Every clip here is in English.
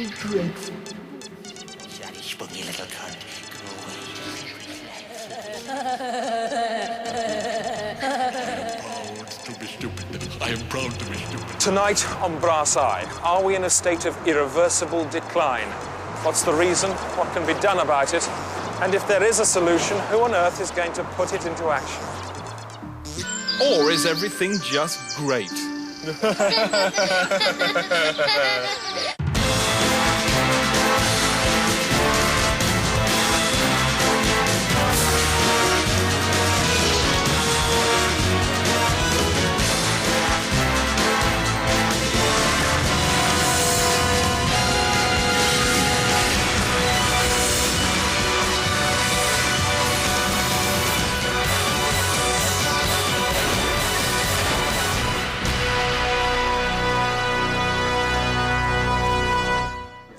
dreadful. Daddy spunky little cunt. I am proud to be stupid. Tonight on Brass Eye, are we in a state of irreversible decline? What's the reason? What can be done about it? And if there is a solution, who on earth is going to put it into action? Or is everything just great?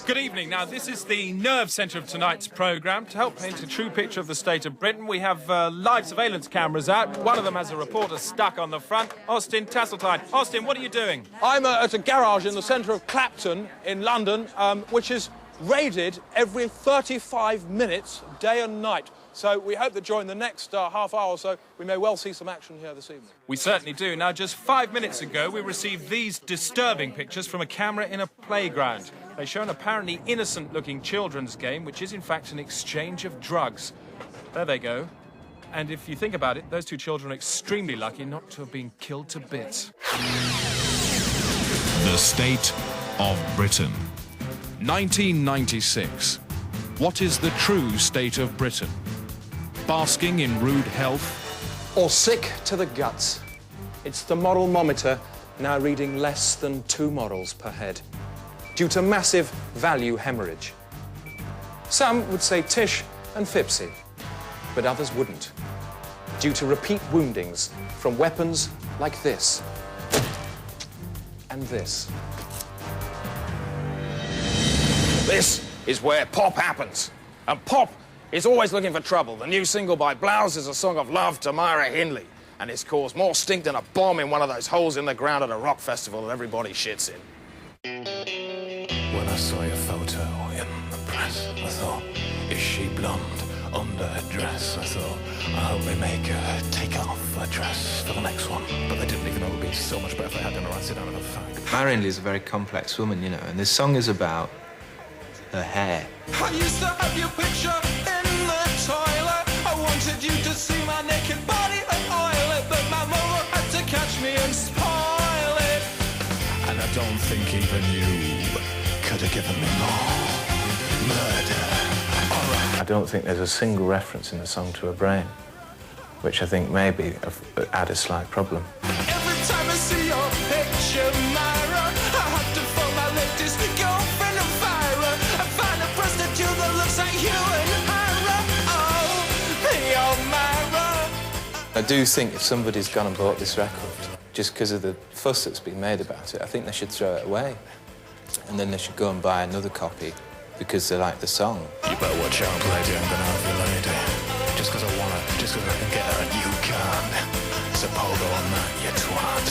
Good evening. Now, this is the nerve centre of tonight's programme. To help paint a true picture of the state of Britain, we have live surveillance cameras out. One of them has a reporter stuck on the front. Austin Tasseltine. Austin, what are you doing? I'm at a garage in the centre of Clapton in London, which is raided every 35 minutes, day and night. So we hope that during the next half hour or so, we may well see some action here this evening. We certainly do. Now, just 5 minutes ago, we received these disturbing pictures from a camera in a playground. They show an apparently innocent-looking children's game, which is, in fact, an exchange of drugs. There they go. And if you think about it, those two children are extremely lucky not to have been killed to bits. The State of Britain. 1996. What is the true state of Britain? Basking in rude health? Or sick to the guts. It's the moral-mometer now reading less than 2 morals per head, due to massive value hemorrhage. Some would say Tish and Fipsy, but others wouldn't, due to repeat woundings from weapons like this and this. This is where pop happens. And pop is always looking for trouble. The new single by Blouse is a song of love to Myra Hindley, and it's caused more stink than a bomb in one of those holes in the ground at a rock festival that everybody shits in. When I saw your photo in the press, I thought, is she blonde under her dress? I thought, I hope they make her take off her dress for the next one. But they didn't even know it would be so much better if they had done her sit down in a fag. Myra Hindley is a very complex woman, you know, and this song is about her hair. I used to have your picture in the toilet. I wanted you to see my naked body and oil it, but my mother had to catch me and spoil it. And I don't think even you could have given me more murder. I don't think there's a single reference in the song to her brain, which I think maybe add a slight problem. Every time I see your picture, Myra, I have to phone my latest girlfriend and fire her and find a prostitute that looks like you and Myra. Oh, your Myra. I do think if somebody's gone and bought this record, just because of the fuss that's been made about it, I think they should throw it away. And then they should go and buy another copy because they like the song. You better watch out, lady, I'm gonna have you, lady. Just because I want her, just because I can get her and you can't. So pogo on that, you twat.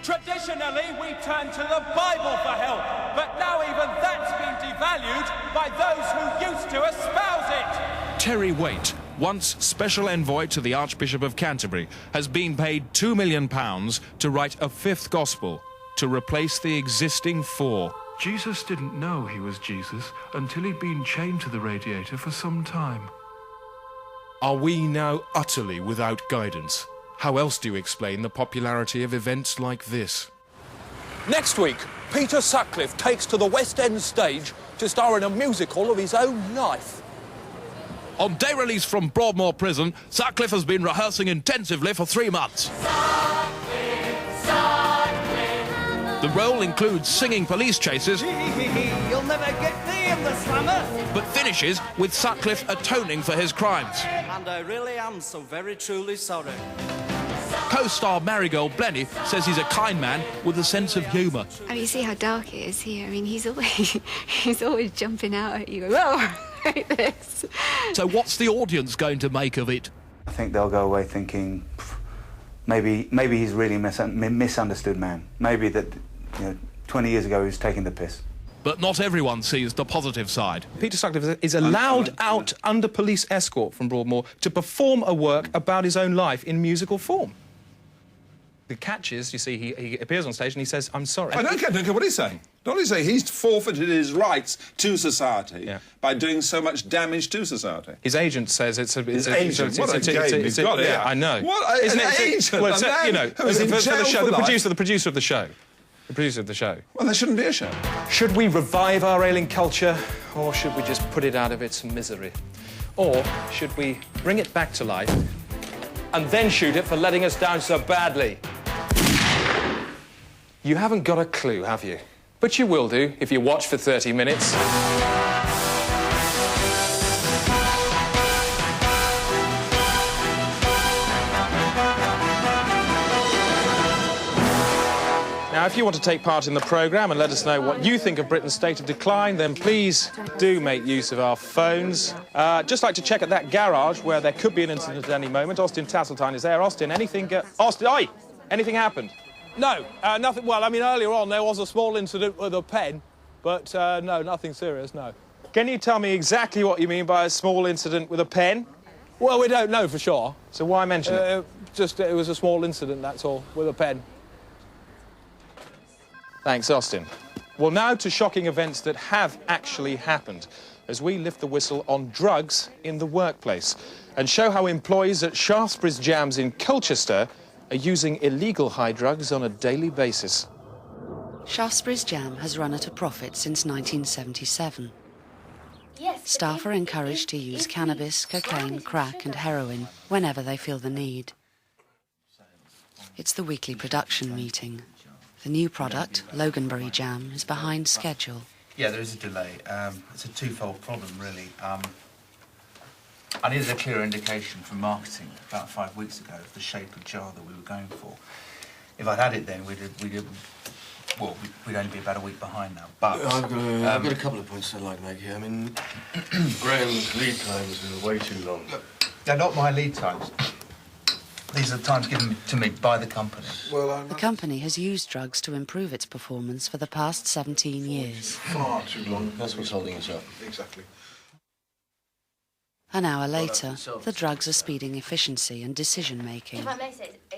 Traditionally, we turn to the Bible for help, but now even that's been devalued by those who used to espouse it. Terry Waite, once special envoy to the Archbishop of Canterbury, has been paid £2 million to write a 5th gospel to replace the existing 4. Jesus didn't know he was Jesus until he'd been chained to the radiator for some time. Are we now utterly without guidance? How else do you explain the popularity of events like this? Next week, Peter Sutcliffe takes to the West End stage to star in a musical of his own life. On day release from Broadmoor Prison, Sutcliffe has been rehearsing intensively for 3 months. The role includes singing police chases, You'll never get me in the slammer. but finishes with Sutcliffe atoning for his crimes. And I really am so very truly sorry. Co-star Marigold Blenny says he's a kind man with a sense of humour. I mean, you see how dark it is here. I mean, he's always jumping out at you. Whoa, like this. So what's the audience going to make of it? I think they'll go away thinking, maybe he's really a misunderstood man. Maybe that, 20 years ago he was taking the piss. But not everyone sees the positive side. Peter Sutcliffe is allowed out under police escort from Broadmoor to perform a work about his own life in musical form. The catch is, you see, he appears on stage and he says, "I'm sorry." I don't care what he's saying. Don't he say he's forfeited his rights to society by doing so much damage to society? His agent says it's a... His agent? What a game he's got here. Yeah, I know. What an agent? Well, a man who's in for jail the show, for the life. producer of the show. The producer of the show. Well, there shouldn't be a show. Should we revive our ailing culture, or should we just put it out of its misery? Or should we bring it back to life and then shoot it for letting us down so badly? You haven't got a clue, have you? But you will do if you watch for 30 minutes. Now, if you want to take part in the programme and let us know what you think of Britain's state of decline, then please do make use of our phones. Just like to check at that garage where there could be an incident at any moment. Austin Tasseltine is there. Austin, anything... Austin, oi! Anything happened? No, nothing. Well, I mean, earlier on there was a small incident with a pen, but no, nothing serious, no. Can you tell me exactly what you mean by a small incident with a pen? Well, we don't know for sure. So why mention it? Just, it was a small incident, that's all, with a pen. Thanks, Austin. Well, now to shocking events that have actually happened, as we lift the whistle on drugs in the workplace and show how employees at Shaftesbury's Jams in Colchester are using illegal high drugs on a daily basis. Shaftesbury's Jam has run at a profit since 1977. Staff are encouraged to use cannabis, cocaine, crack and heroin whenever they feel the need. It's the weekly production meeting. The new product, Loganberry Jam, is behind schedule. Yeah, there is a delay. It's a twofold problem, really. I needed a clearer indication from marketing about 5 weeks ago of the shape of jar that we were going for. If I'd had it then, we'd only be about a week behind now. But I've got a couple of points I'd like to make here. I mean, Graham's lead times are way too long. They're not my lead times. These are the times given to me by the company. The company has used drugs to improve its performance for the past 17 years. Far too long. That's what's holding us up. Exactly. An hour later, the drugs are speeding efficiency and decision-making.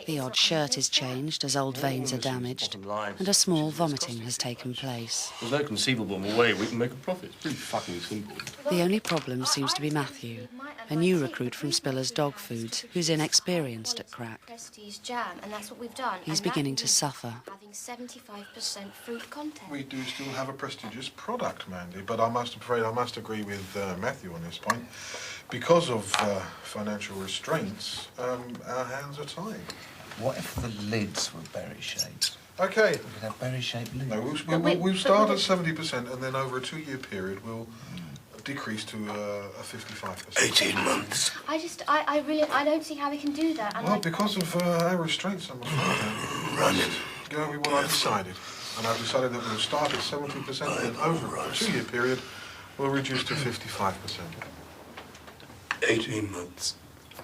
The odd shirt is changed as old veins are damaged, and a small vomiting has taken place. There's no conceivable way we can make a profit. It's pretty fucking simple. The only problem seems to be Matthew, a new recruit from Spiller's Dog Foods, who's inexperienced at crack. Prestige jam, and that's what we've done. He's beginning to suffer. Having 75% fruit content. We do still have a prestigious product, Mandy, but I must agree with Matthew on this point. Because of financial restraints, our hands are tied. What if the lids were berry-shaped? Okay. We could have berry-shaped lids. No, we'll start at 70%, and then over a 2-year period, we'll decrease to a 55%. 18 months. I don't see how we can do that. Well, because of our restraints, I'm afraid. Run it. Going with what I decided. And I've decided that we'll start at 70%, and then over a 2-year period, we'll reduce to 55%. 18 months.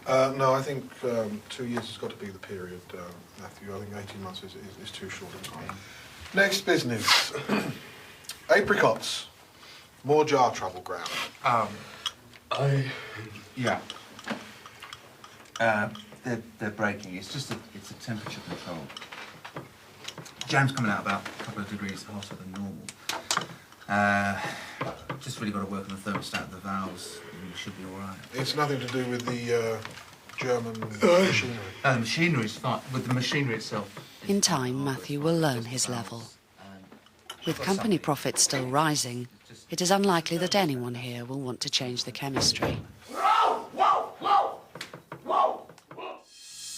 No, I think 2 years has got to be the period, Matthew. I think 18 months is too short a time. Next business. Apricots. More jar trouble, Graham. Yeah. They're breaking. It's just it's a temperature control. Jam's coming out about a couple of degrees hotter than normal. Just really got to work on the thermostat of the valves. You should be all right. It's nothing to do with the German machinery. No, the machinery's fine. With the machinery itself. In time, Matthew will learn his level. With company profits still rising, it is unlikely that anyone here will want to change the chemistry.